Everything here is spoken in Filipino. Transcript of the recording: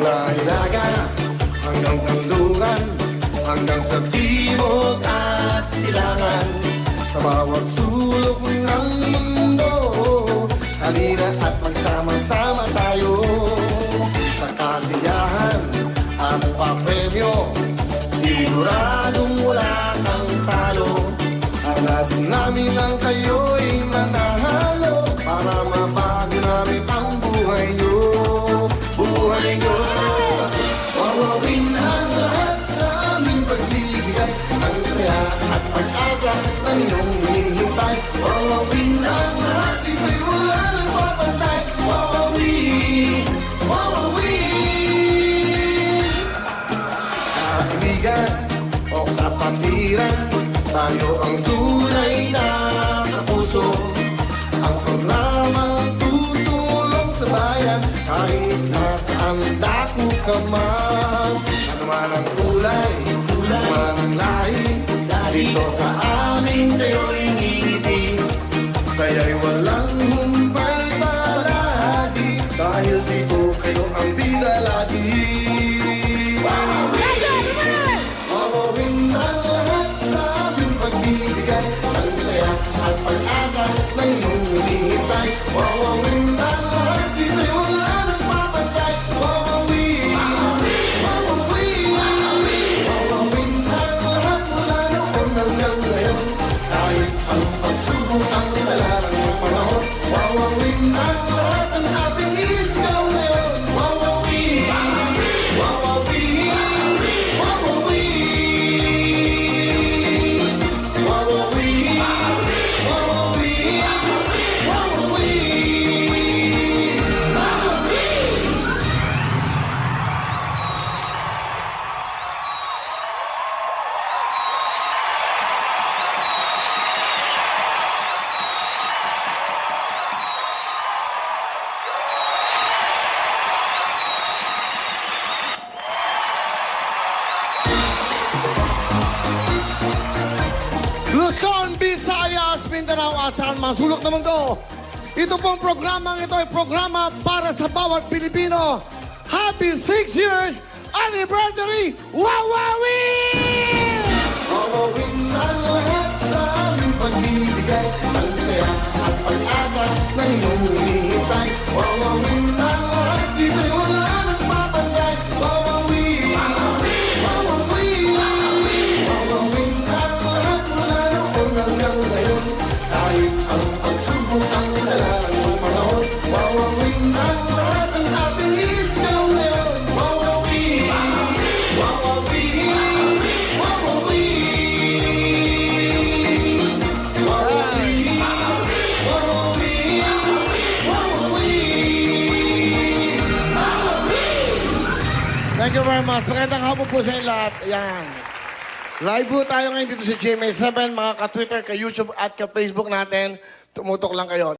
Mula Ilagan hanggang Kanluran, hanggang sa timog at silangan, sa bawat sulok ng mundo, halina at magsama-sama tayo. Sa kasiyahan at papremyo, siguradong wala kang talo. Hanapin namin ang kayo'y manahalo, para mabago namin ang buhay nyo. Buhay nyo. Wawawin ang lahat sa aming pagbibigay, ang saya at pag-asa na ninyong hinihintay. Wawawin ang lahat, ito'y wala ng papantay. Wawawin, wawawin. Kaibigan o kapatiran, tayo ang tunay na kapuso. Ang programang tutulong sa bayan, kahit nasaan dako ka man. Ano man ang kulay, ano man ang lahi, dito sa amin kayo'y ngiti. Saya'y walang humpay palagi, dahil dito kayo ang bida lagi. Wawawin ang lahat sa aming pagbibigay, ang saya at pag-asa na inyong hinihintay. Wawawin ang lahat, dito'y wala nang papantay. Wawawin, wawawin, wawawin ang lahat mula noon hanggang ngayon, kahit ang pagsubok ang dalalang ng panahon. Wawawin ang lahat, ang ating isigaw ngayon. Wawawin, wawawin, Luzon, Visayas, Mindanao at saan mang sulok ng mundo. Ito pong programang ito ay programa para sa bawat Pilipino. Happy 6 years anniversary! Wawawin! wawawin ang lahat sa aming pagbibigay, ang saya at pag-asa na inyong hinihintay. Wawawin ang lahat, dito'y wala nang papantay. Wawawin, wawawin, wawawin ang lahat mula noon hanggang ngayon, kahit ang pagsubok ang dalalang ng panahon. Wawawin ang lahat, ang ating isigaw ngayon. Wawawin, wawawin, Thank you very much. Magandang hapon po sa inyo lahat. Ayan. Live po tayo ngayon dito sa GMA7, mga ka-Twitter, ka-YouTube at ka-Facebook natin. Tumutok lang kayo.